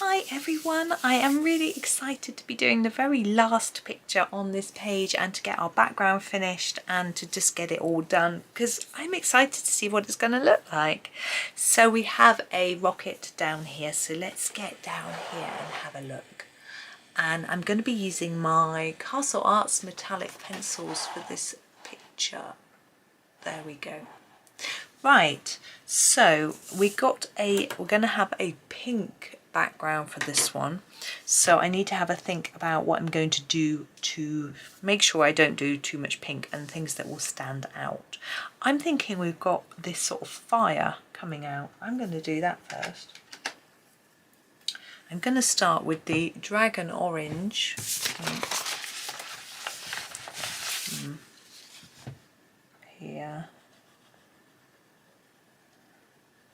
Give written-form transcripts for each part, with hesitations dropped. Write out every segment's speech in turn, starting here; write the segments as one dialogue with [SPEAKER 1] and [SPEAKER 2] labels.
[SPEAKER 1] Hi everyone, I am really excited to be doing the very last picture on this page and to get our background finished and to just get it all done because I'm excited to see what it's going to look like. So we have a rocket down here, so let's get down here and have a look. And I'm going to be using my Castle Arts metallic pencils for this picture. There we go. Right, so we're going to have a pink background for this one, so I need to have a think about what I'm going to do to make sure I don't do too much pink and things that will stand out. I'm thinking we've got this sort of fire coming out. I'm going to do that first. I'm going to start with the dragon orange. Here.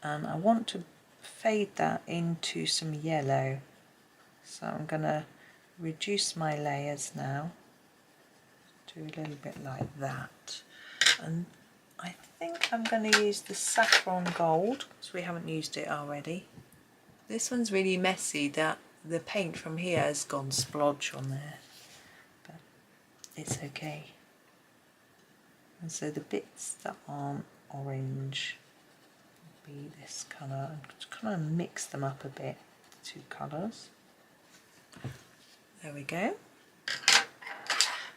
[SPEAKER 1] And I want to fade that into some yellow, so I'm going to reduce my layers now, do a little bit like that, and I think I'm going to use the saffron gold because we haven't used it already. This one's really messy, that the paint from here has gone splodge on there, but it's okay. And so the bits that aren't orange be this colour, and just kind of mix them up a bit, the two colours. There we go.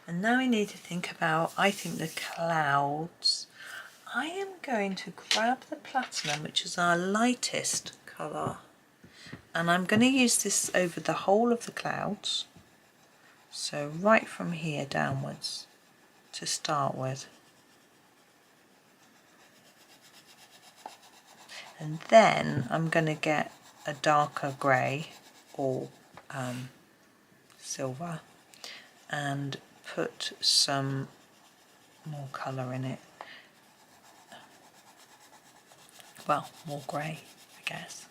[SPEAKER 1] And now we need to think about, I think, the clouds. I am going to grab the platinum, which is our lightest colour, and I'm going to use this over the whole of the clouds, so right from here downwards to start with. And then I'm going to get a darker grey or silver and put some more colour in it. Well, more grey, I guess.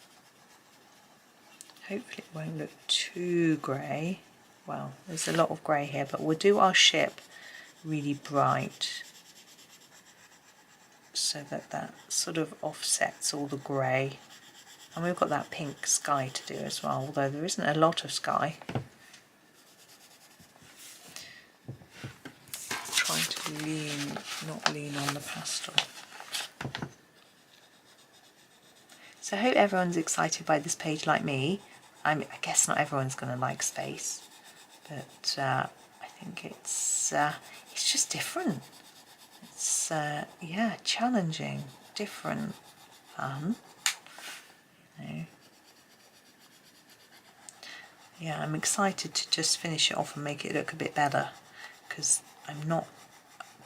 [SPEAKER 1] Hopefully it won't look too grey. Well, there's a lot of grey here, but we'll do our ship really bright, so that that sort of offsets all the grey. And we've got that pink sky to do as well, although there isn't a lot of sky. Trying to not lean on the pastel. So I hope everyone's excited by this page like me. I guess not everyone's going to like space, but I think it's just different. It's yeah, challenging, different, fun. You know. Yeah, I'm excited to just finish it off and make it look a bit better, because I'm not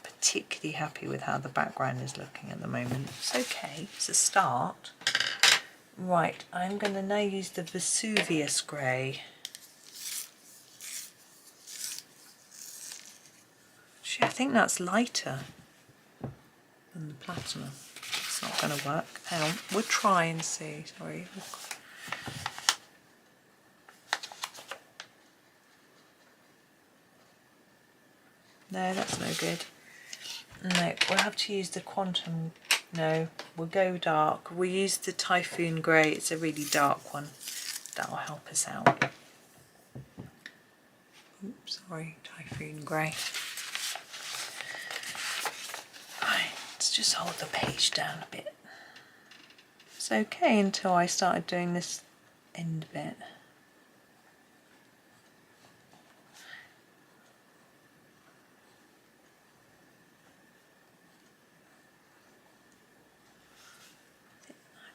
[SPEAKER 1] particularly happy with how the background is looking at the moment. It's okay, it's a start. Right, I'm going to now use the Vesuvius grey. Actually, I think that's lighter than the platinum. It's not going to work. Hang on, we'll try and see. Sorry. No, that's no good. No, we'll have to use the quantum. No, we'll go dark. We'll use the typhoon grey. It's a really dark one. That'll help us out. Oops, sorry, typhoon grey. Right, let's just hold the page down a bit. It's okay until I started doing this end bit.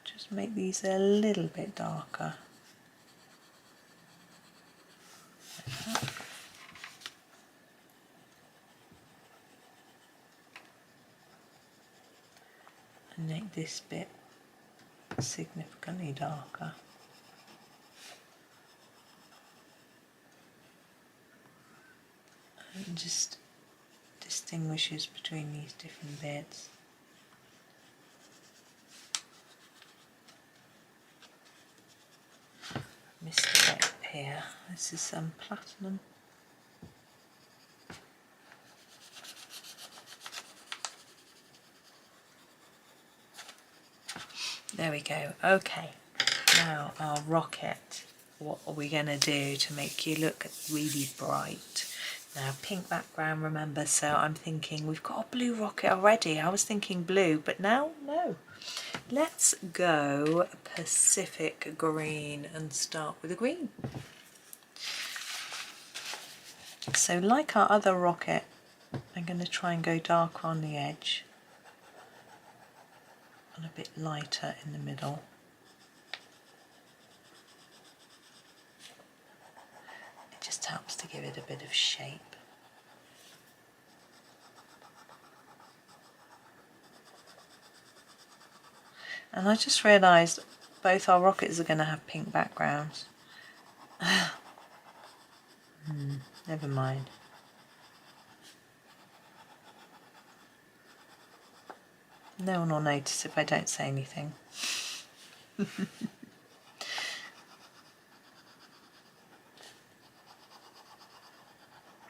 [SPEAKER 1] Just make these a little bit darker. Like that. And make this bit significantly darker. And just distinguishes between these different bits. Missed a bit here. This is some platinum. There we go. Okay, now our rocket. what are we going to do to make you look really bright? Now, pink background, remember, so I'm thinking we've got a blue rocket already. I was thinking blue, but now, no. Let's go Pacific green and start with the green. So like our other rocket, I'm going to try and go darker on the edge and a bit lighter in the middle. It just helps to give it a bit of shape. And I just realised both our rockets are going to have pink backgrounds. Never mind. No one will notice if I don't say anything.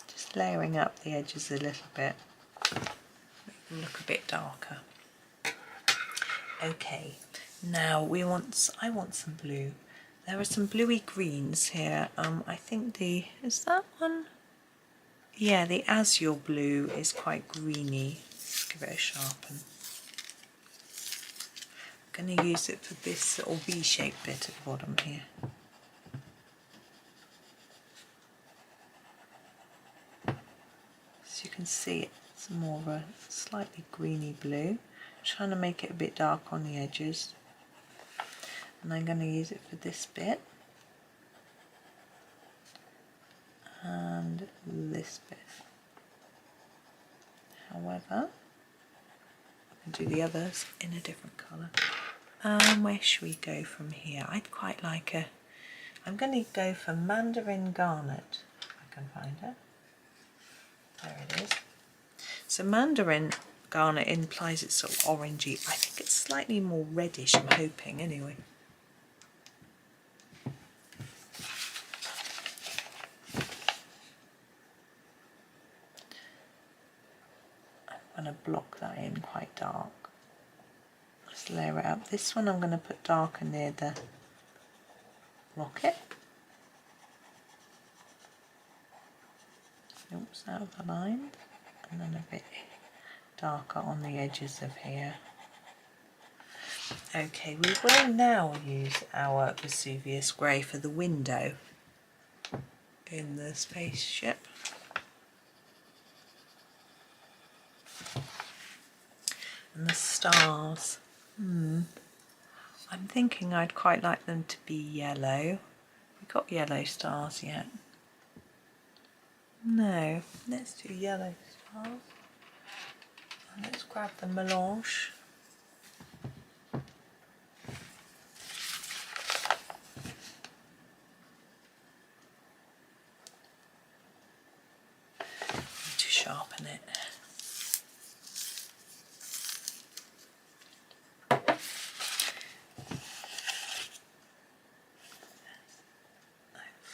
[SPEAKER 1] Just layering up the edges a little bit. Make them look a bit darker. Okay, now I want some blue. There are some bluey greens here. I think is that one? Yeah, the azure blue is quite greeny. Let's give it a sharpen. I'm going to use it for this little V-shaped bit at the bottom here. So you can see it's more of a slightly greeny blue. Trying to make it a bit dark on the edges. And I'm going to use it for this bit. And this bit. However, I can do the others in a different colour. Where should we go from here? I'd quite like I'm going to go for mandarin garnet, if I can find it. There it is. So mandarin garnet implies it's sort of orangey. I think it's slightly more reddish, I'm hoping, anyway. I'm going to block that in quite dark. Let's layer it up. This one I'm going to put darker near the rocket. Oops, out of the line. And then a bit darker on the edges of here. Okay, we will now use our Vesuvius grey for the window in the spaceship. And the stars. I'm thinking I'd quite like them to be yellow. We got yellow stars yet? No, let's do yellow stars. And let's grab the melange. Need to sharpen it.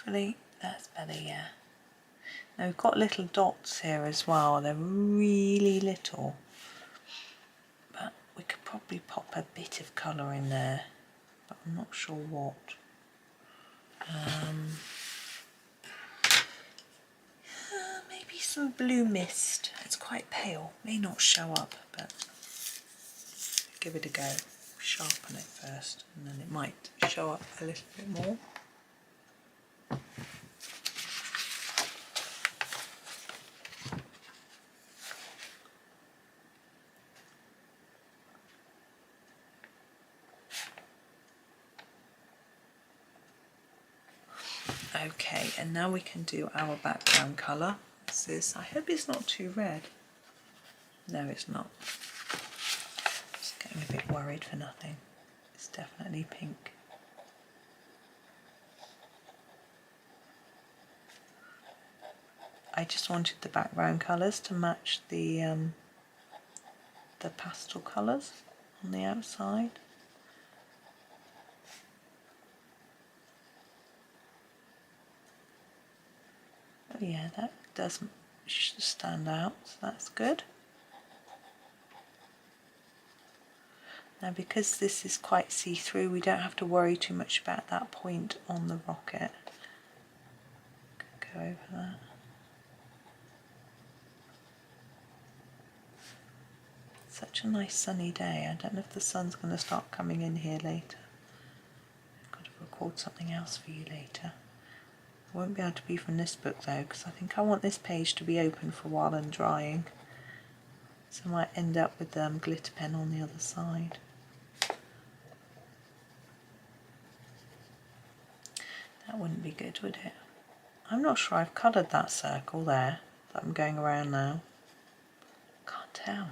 [SPEAKER 1] Hopefully that's better, yeah. Now we've got little dots here as well, they're really little, but we could probably pop a bit of colour in there, but I'm not sure what. Maybe some blue mist, it's quite pale, may not show up, but give it a go. Sharpen it first and then it might show up a little bit more. Okay, and now we can do our background colour. What's this? I hope it's not too red. No, it's not. Just getting a bit worried for nothing. It's definitely pink. I just wanted the background colours to match the pastel colours on the outside. Oh yeah, that does stand out, so that's good. Now because this is quite see-through, we don't have to worry too much about that point on the rocket. Go over that. Such a nice sunny day. I don't know if the sun's going to start coming in here later. I've got to record something else for you later. I won't be able to be from this book though, because I think I want this page to be open for a while and drying. So I might end up with glitter pen on the other side. That wouldn't be good, would it? I'm not sure I've coloured that circle there that I'm going around now. Can't tell.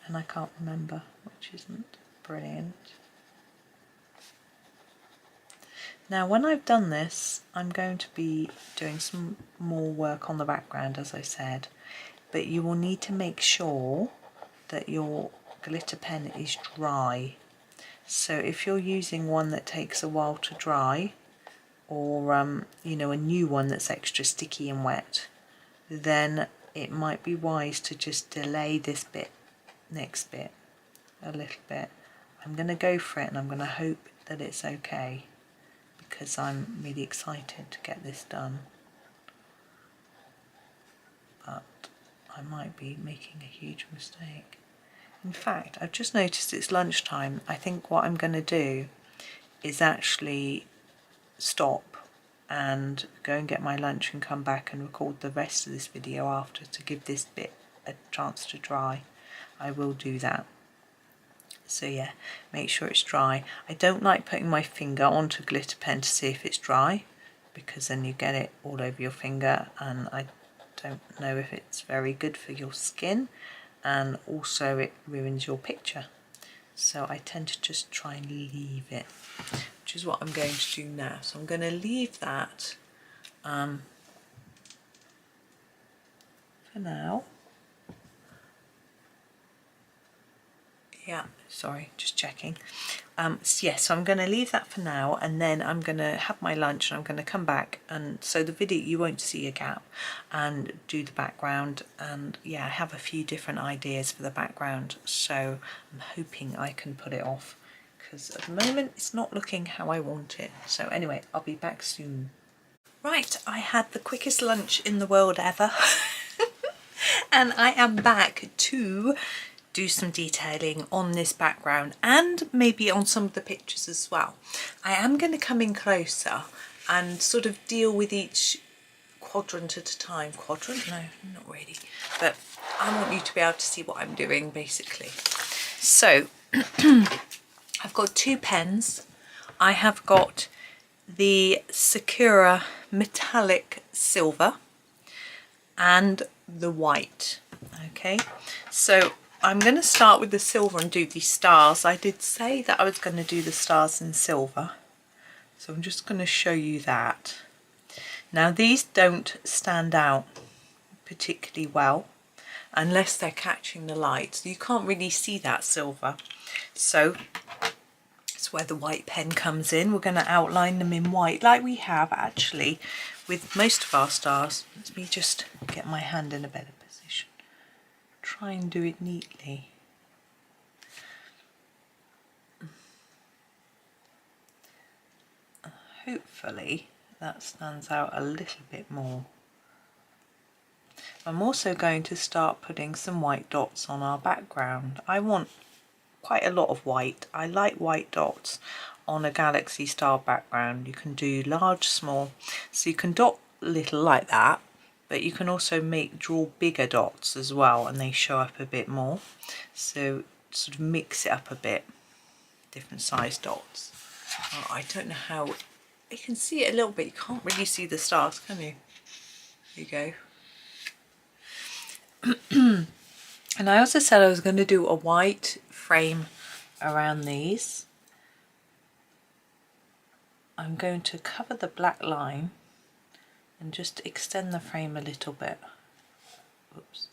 [SPEAKER 1] And I can't remember, which isn't brilliant. Now when I've done this, I'm going to be doing some more work on the background, as I said, but you will need to make sure that your glitter pen is dry. So if you're using one that takes a while to dry, or you know, a new one that's extra sticky and wet, then it might be wise to just delay this next bit a little bit. I'm going to go for it and I'm going to hope that it's okay, because I'm really excited to get this done. But I might be making a huge mistake. In fact, I've just noticed it's lunchtime. I think what I'm going to do is actually stop and go and get my lunch and come back and record the rest of this video after, to give this bit a chance to dry. I will do that. So yeah, make sure it's dry. I don't like putting my finger onto glitter pen to see if it's dry, because then you get it all over your finger, and I don't know if it's very good for your skin, and also it ruins your picture. So I tend to just try and leave it, which is what I'm going to do now. So I'm going to leave that for now. Yeah, sorry, just checking. So I'm going to leave that for now, and then I'm going to have my lunch and I'm going to come back, and so the video, you won't see a gap, and do the background. And yeah, I have a few different ideas for the background, so I'm hoping I can put it off, because at the moment it's not looking how I want it. So anyway, I'll be back soon. Right, I had the quickest lunch in the world ever and I am back to do some detailing on this background, and maybe on some of the pictures as well. I am going to come in closer and sort of deal with each quadrant at a time. Quadrant? No, not really. But I want you to be able to see what I'm doing, basically. So I've got two pens. I have got the Sakura metallic silver and the white. Okay, so I'm going to start with the silver and do these stars. I did say that I was going to do the stars in silver, so I'm just going to show you that. Now these don't stand out particularly well unless they're catching the light, so you can't really see that silver. So that's where the white pen comes in. We're going to outline them in white, like we have actually with most of our stars. Let me just get my hand in a better position. Try and do it neatly. Hopefully that stands out a little bit more. I'm also going to start putting some white dots on our background. I want quite a lot of white. I like white dots on a galaxy star background. You can do large, small, so you can dot little like that, but you can also draw bigger dots as well, and they show up a bit more. So sort of mix it up a bit, different size dots. Oh, I don't know how, you can see it a little bit, you can't really see the stars, can you? There you go. And I also said I was going to do a white frame around these. I'm going to cover the black line and just extend the frame a little bit. Oops.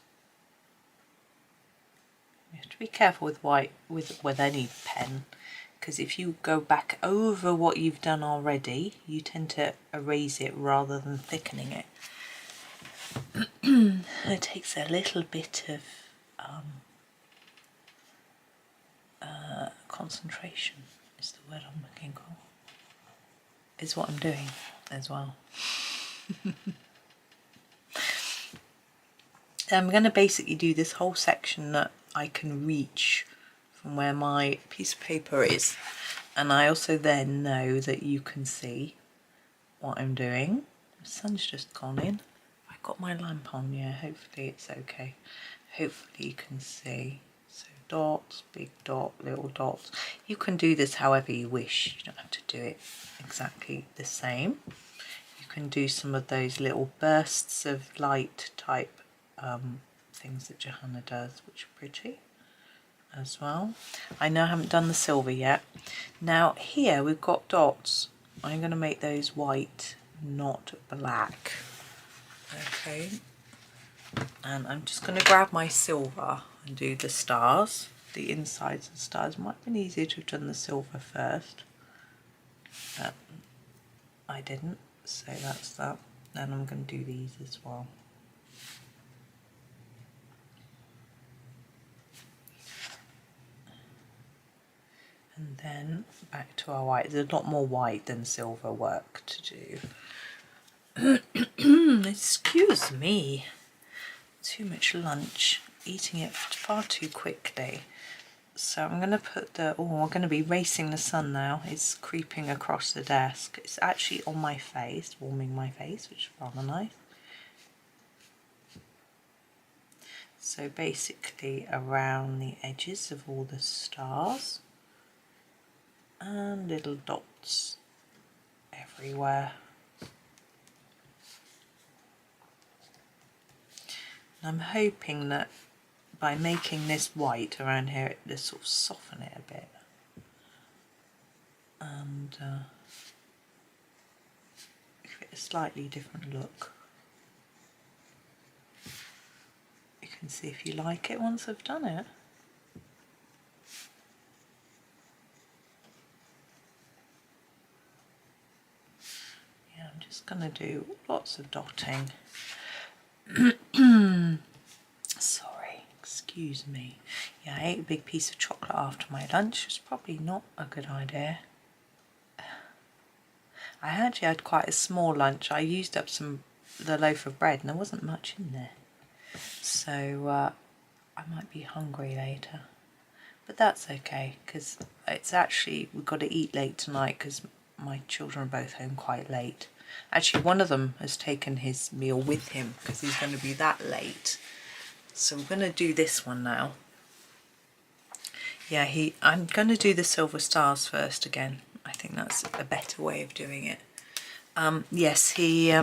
[SPEAKER 1] You have to be careful with white, with any pen, because if you go back over what you've done already, you tend to erase it rather than thickening it. It takes a little bit of concentration is the word I'm looking for. Is what I'm doing as well. I'm going to basically do this whole section that I can reach from where my piece of paper is, and I also then know that you can see what I'm doing. The sun's just gone in. I've got my lamp on, yeah, hopefully it's okay. Hopefully you can see. So dots, big dot, little dots. You can do this however you wish. You don't have to do it exactly the same. You can do some of those little bursts of light type things that Johanna does, which are pretty as well. I know I haven't done the silver yet. Now here we've got dots. I'm going to make those white, not black. Okay, and I'm just going to grab my silver and do the stars, the insides of the stars. Might have been easier to have done the silver first, but I didn't, so that's that. Then I'm going to do these as well. And then back to our white. There's a lot more white than silver work to do. Excuse me. Too much lunch. Eating it far too quickly. So I'm going to put the... Oh, we're going to be racing the sun now. It's creeping across the desk. It's actually on my face, warming my face, which is rather nice. So basically around the edges of all the stars. And little dots everywhere. And I'm hoping that by making this white around here, it will sort of soften it a bit and give it a slightly different look. You can see if you like it once I've done it. I'm just going to do lots of dotting. Sorry, excuse me. Yeah, I ate a big piece of chocolate after my lunch. It's probably not a good idea. I actually had quite a small lunch. I used up the loaf of bread and there wasn't much in there. So I might be hungry later. But that's okay, because it's actually, we've got to eat late tonight because my children are both home quite late. Actually, one of them has taken his meal with him because he's going to be that late. So we're going to do this one now. Yeah, I'm going to do the silver stars first again. I think that's a better way of doing it. Yes, he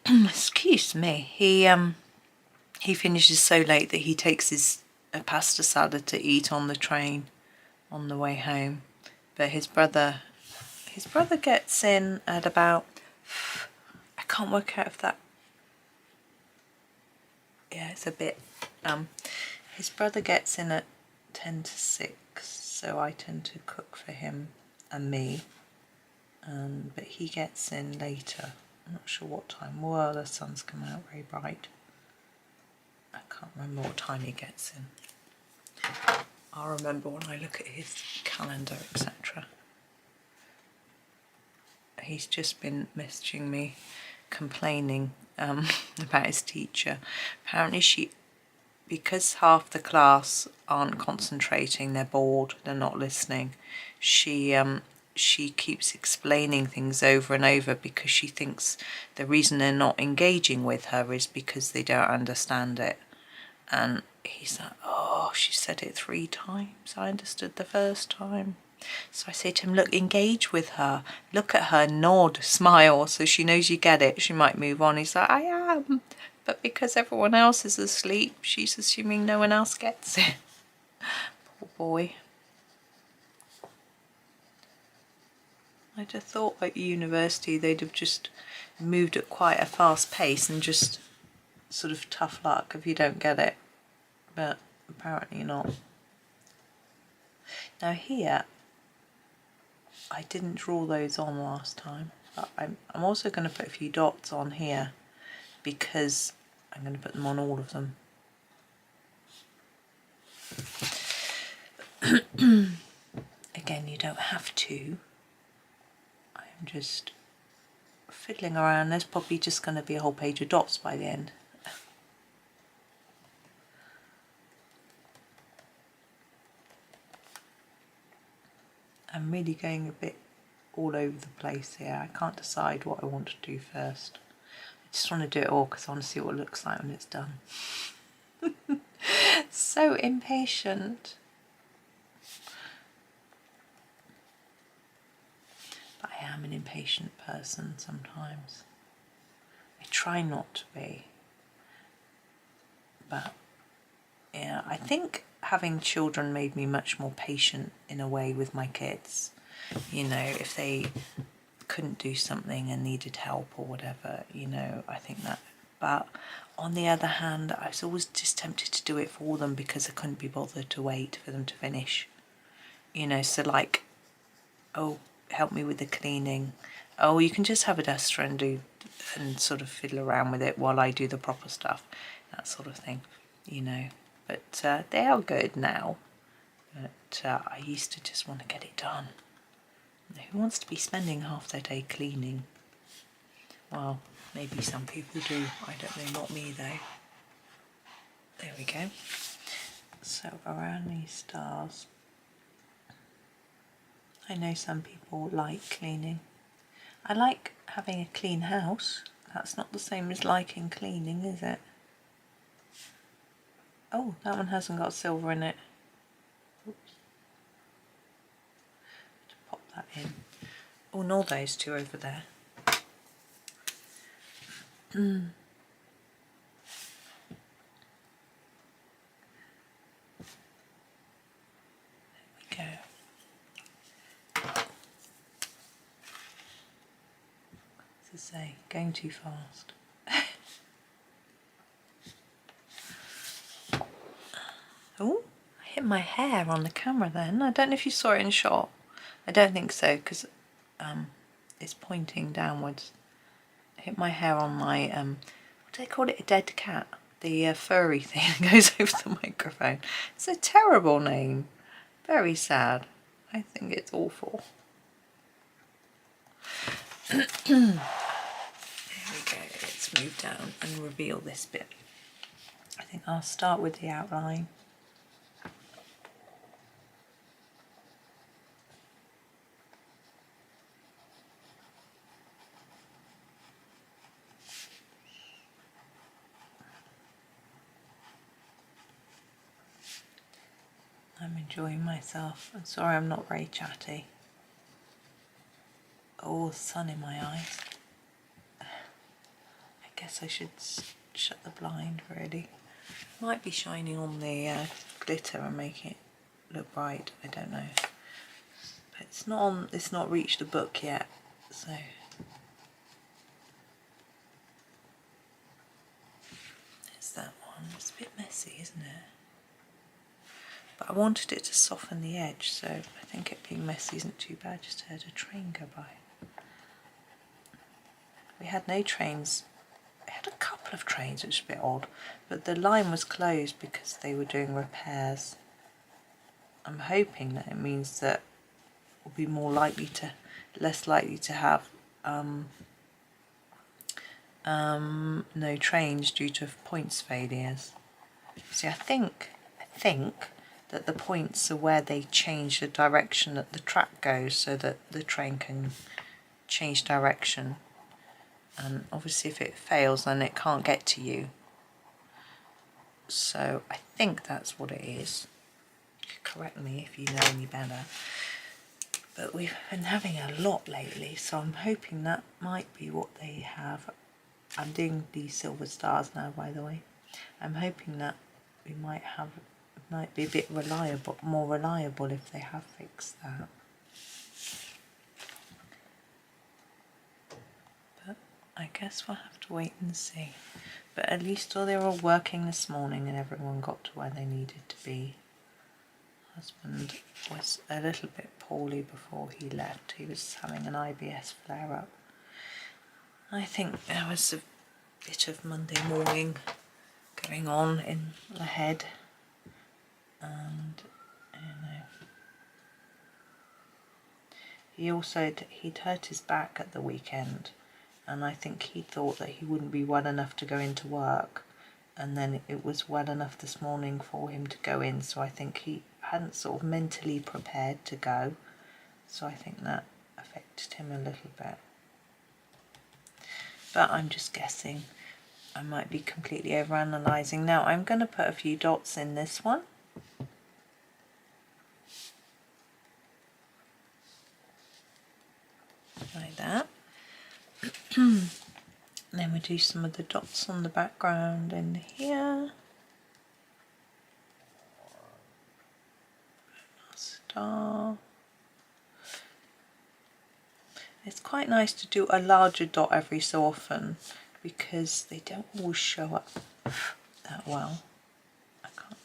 [SPEAKER 1] excuse me. He finishes so late that he takes his pasta salad to eat on the train on the way home. But his brother gets in at about, I can't work out if that, yeah, it's a bit, his brother gets in at 10 to 6, so I tend to cook for him and me, but he gets in later. I'm not sure what time. Well, the sun's come out very bright. I can't remember what time he gets in. I'll remember when I look at his calendar, etc. He's just been messaging me complaining about his teacher. Apparently because half the class aren't concentrating, they're bored, they're not listening, she keeps explaining things over and over because she thinks the reason they're not engaging with her is because they don't understand it. And he's like, oh, she said it 3 times. I understood the first time. So I say to him, look, engage with her. Look at her, nod, smile, so she knows you get it. She might move on. He's like, I am. But because everyone else is asleep, she's assuming no one else gets it. Poor boy. I just thought at university they'd have just moved at quite a fast pace and just sort of tough luck if you don't get it. But apparently not. Now here, I didn't draw those on last time, but I'm also going to put a few dots on here because I'm going to put them on all of them. Again, you don't have to. I'm just fiddling around. There's probably just going to be a whole page of dots by the end. I'm really going a bit all over the place here. I can't decide what I want to do first. I just want to do it all because I want to see what it looks like when it's done. So impatient. But I am an impatient person sometimes. I try not to be. But yeah, I think having children made me much more patient in a way with my kids. You know, if they couldn't do something and needed help or whatever, you know, I think that. But on the other hand, I was always just tempted to do it for them because I couldn't be bothered to wait for them to finish. You know, so like, oh, help me with the cleaning. Oh, you can just have a duster and sort of fiddle around with it while I do the proper stuff. That sort of thing, you know. But they are good now. But I used to just want to get it done. Who wants to be spending half their day cleaning? Well, maybe some people do. I don't know, not me though. There we go. So around these stars, I know some people like cleaning. I like having a clean house. That's not the same as liking cleaning, is it? Oh, that one hasn't got silver in it. Oops. Pop that in. Oh, and all those two over there. There we go. As I say, going too fast. Oh, I hit my hair on the camera then. I don't know if you saw it in shot. I don't think so because it's pointing downwards. I hit my hair on my, what do they call it, a dead cat? The furry thing that goes over the microphone. It's a terrible name. Very sad. I think it's awful. There we go. Let's move down and reveal this bit. I think I'll start with the outline. I'm enjoying myself. I'm sorry I'm not very chatty. Oh, the sun in my eyes. I guess I should shut the blind really. Might be shining on the glitter and make it look bright. I don't know. But it's not on. It's not reached the book yet, so. There's that one. It's a bit messy, isn't it? But I wanted it to soften the edge, so I think it being messy isn't too bad. Just heard a train go by. We had no trains. We had a couple of trains, which is a bit odd, but the line was closed because they were doing repairs. I'm hoping that it means that we'll be less likely to have no trains due to points failures. See, I think that the points are where they change the direction that the track goes so that the train can change direction. And obviously if it fails then it can't get to you. So I think that's what it is. Correct me if you know any better. But we've been having a lot lately, so I'm hoping that might be what they have. I'm doing these silver stars now, by the way. I'm hoping that we might be a bit more reliable if they have fixed that. But I guess we'll have to wait and see. But at least they were all working this morning and everyone got to where they needed to be. husband was a little bit poorly before he left. He was having an IBS flare-up. I think there was a bit of Monday morning going on in the head, and he'd hurt his back at the weekend, and I think he thought that he wouldn't be well enough to go into work, and then it was well enough this morning for him to go in, so I think he hadn't sort of mentally prepared to go, so I think that affected him a little bit. But I'm just guessing. I might be completely overanalyzing. Now I'm going to put a few dots in this one. Like that. And then we do some of the dots on the background in here. Star. It's quite nice to do a larger dot every so often because they don't always show up that well. I can't.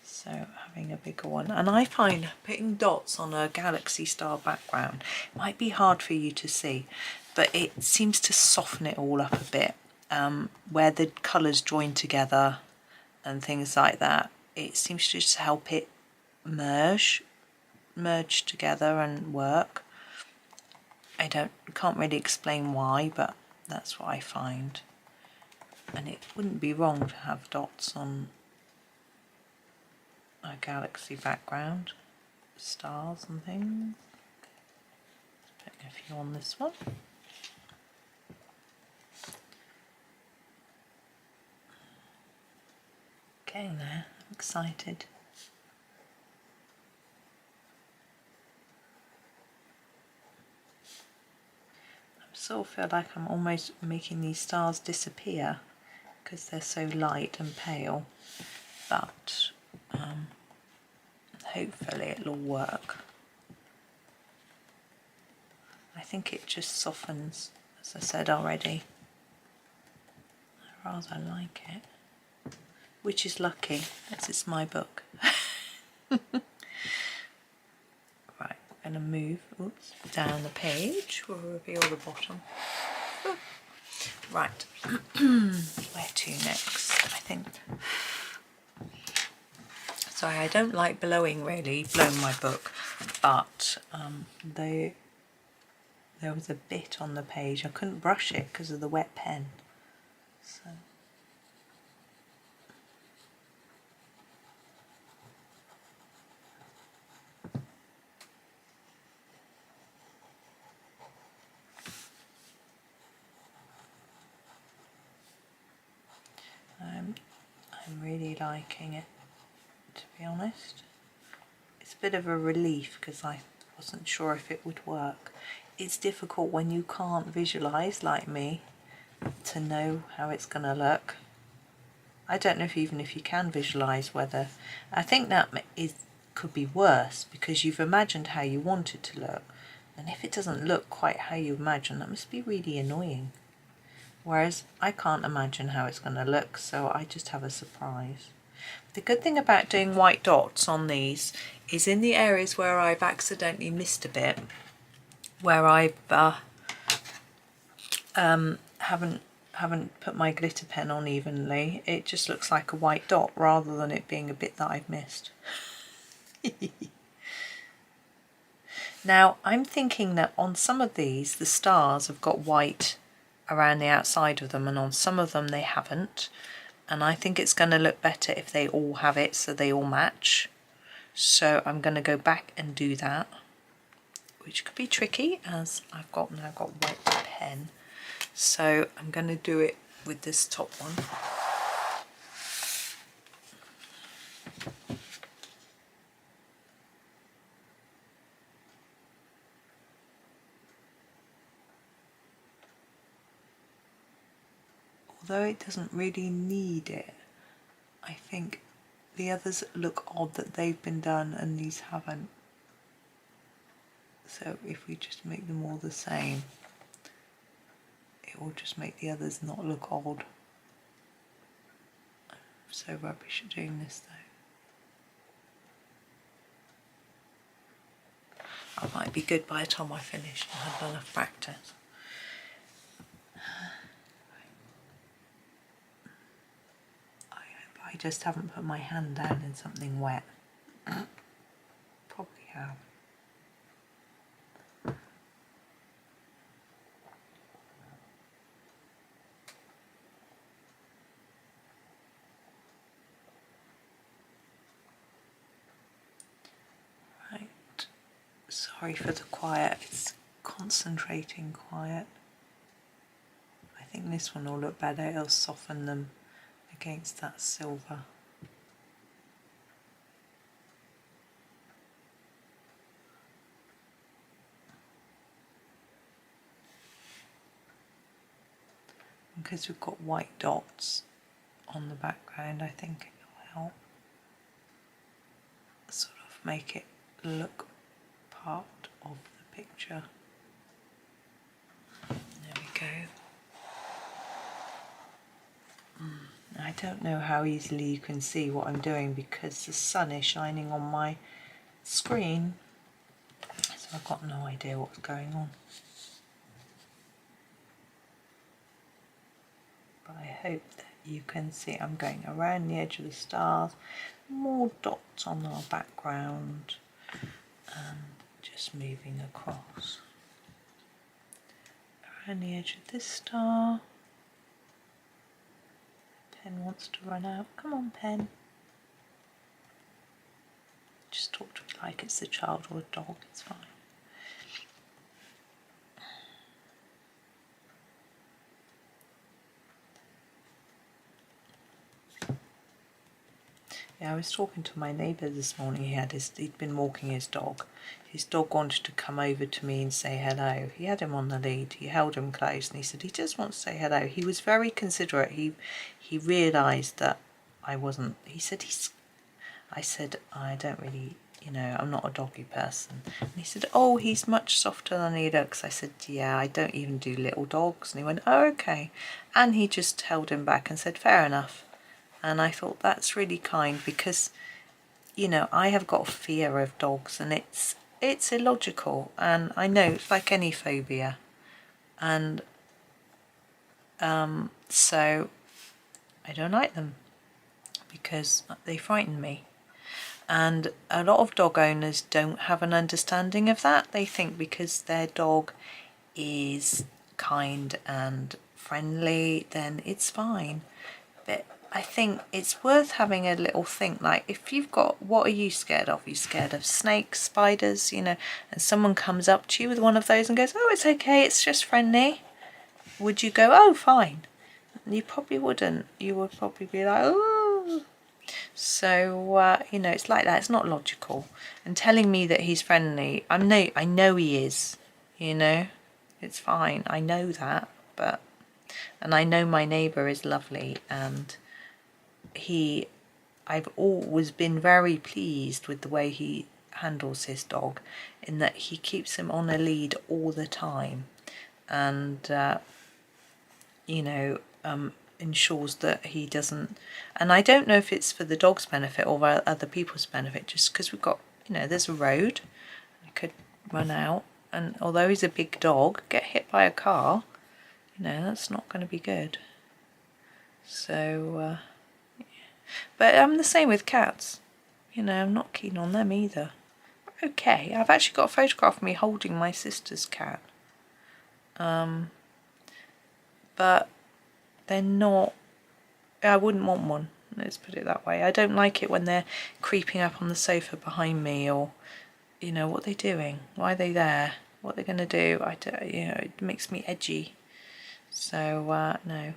[SPEAKER 1] So having a bigger one, and I find putting dots on a galaxy star background might be hard for you to see, but it seems to soften it all up a bit, where the colours join together and things like that. It seems to just help it merge together and work. I can't really explain why, but that's what I find. And it wouldn't be wrong to have dots on a galaxy background, stars and things. Putting a few on this one. Getting there, I'm excited. I sort of feel like I'm almost making these stars disappear because they're so light and pale, but hopefully it'll all work. I think it just softens, as I said already. I rather like it, which is lucky as it's my book. Right, I'm going to move down the page. We'll reveal the bottom. Right, where to next? I think. Sorry, I don't like blowing my book, but there was a bit on the page. I couldn't brush it because of the wet pen. So. I'm really liking it, to be honest. It's a bit of a relief because I wasn't sure if it would work. It's difficult when you can't visualise, like me, to know how it's going to look. I don't know if even if you can visualise whether... I think that could be worse because you've imagined how you want it to look, and if it doesn't look quite how you imagine, that must be really annoying. Whereas I can't imagine how it's going to look, so I just have a surprise. The good thing about doing white dots on these is in the areas where I've accidentally missed a bit, where I've haven't put my glitter pen on evenly, it just looks like a white dot rather than it being a bit that I've missed. Now I'm thinking that on some of these the stars have got white around the outside of them, and on some of them they haven't, and I think it's going to look better if they all have it so they all match. So I'm going to go back and do that, which could be tricky as I've now got white pen. So I'm going to do it with this top one. Although it doesn't really need it, I think the others look odd that they've been done and these haven't. So if we just make them all the same, it will just make the others not look odd. I'm so rubbish at doing this though. That might be good by the time I finish and have enough practice. I hope I just haven't put my hand down in something wet. Probably have. Right. Sorry for the quiet. It's concentrating quiet. I think this one will look better. It'll soften them against that silver. Because we've got white dots on the background, I think it will help sort of make it look part of the picture. There we go. I don't know how easily you can see what I'm doing because the sun is shining on my screen, so I've got no idea what's going on. But I hope that you can see I'm going around the edge of the stars, more dots on our background, and just moving across. Around the edge of this star. Pen wants to run out. Come on, Pen. Just talk to it like it's a child or a dog, it's fine. Yeah, I was talking to my neighbour this morning. He'd been walking his dog. His dog wanted to come over to me and say hello. He had him on the lead. He held him close and he said he just wants to say hello. He was very considerate. He realised that I wasn't. I said, I don't really, I'm not a doggy person. And he said, oh, he's much softer than he looks. I said, yeah, I don't even do little dogs. And he went, oh, okay. And he just held him back and said, fair enough. And I thought that's really kind because, I have got a fear of dogs and it's illogical. And I know it's like any phobia. And so I don't like them because they frighten me. And a lot of dog owners don't have an understanding of that. They think because their dog is kind and friendly, then it's fine. But I think it's worth having a little think, like if you've got, what are you scared of? Are you scared of snakes, spiders, and someone comes up to you with one of those and goes, oh, it's okay, it's just friendly. Would you go, oh, fine? You probably wouldn't. You would probably be like, oh. So, it's like that. It's not logical. And telling me that he's friendly, I know he is, It's fine. I know that. And I know my neighbour is lovely. And I've always been very pleased with the way he handles his dog, in that he keeps him on a lead all the time. And, ensures that he doesn't, and I don't know if it's for the dog's benefit or for other people's benefit, just because we've got, there's a road, I could run out, and although he's a big dog, get hit by a car, that's not going to be good. So, but I'm the same with cats, I'm not keen on them either. Okay, I've actually got a photograph of me holding my sister's cat, but they're not, I wouldn't want one, let's put it that way. I don't like it when they're creeping up on the sofa behind me, or, what are they doing? Why are they there? What are they going to do? It makes me edgy. So, no.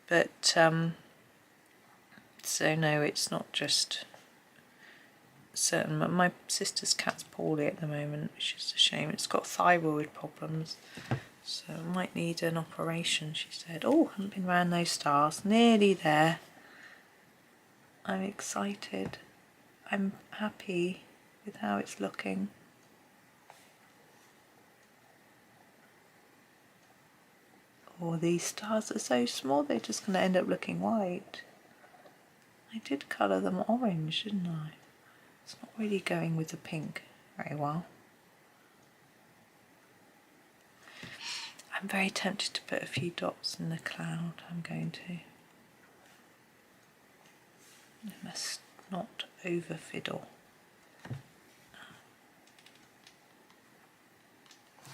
[SPEAKER 1] But, so no, it's not just certain. My sister's cat's poorly at the moment, which is a shame. It's got thyroid problems. So it might need an operation, she said. Oh, haven't been round those stars. Nearly there. I'm excited. I'm happy with how it's looking. Oh, these stars are so small, they're just going to end up looking white. I did colour them orange, didn't I? It's not really going with the pink very well. I'm very tempted to put a few dots in the cloud. I'm going to. I must not over fiddle.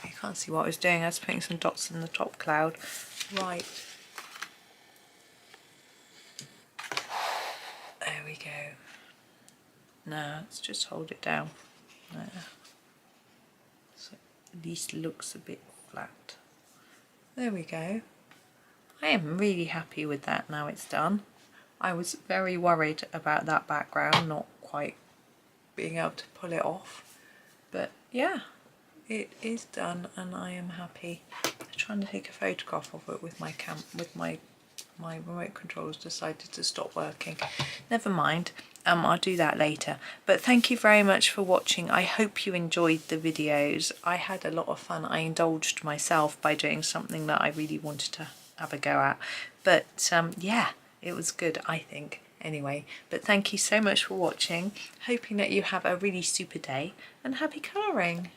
[SPEAKER 1] You can't see what I was doing. I was putting some dots in the top cloud. Right. There we go. Now let's just hold it down. There. So at least looks a bit flat. There we go. I am really happy with that now it's done. I was very worried about that background not quite being able to pull it off, but yeah, it is done and I am happy. I'm trying to take a photograph of it with my remote controls decided to stop working. Never mind, I'll do that later. But thank you very much for watching. I hope you enjoyed the videos. I had a lot of fun. I indulged myself by doing something that I really wanted to have a go at. But yeah, it was good, I think. Anyway, but thank you so much for watching. Hoping that you have a really super day and happy colouring.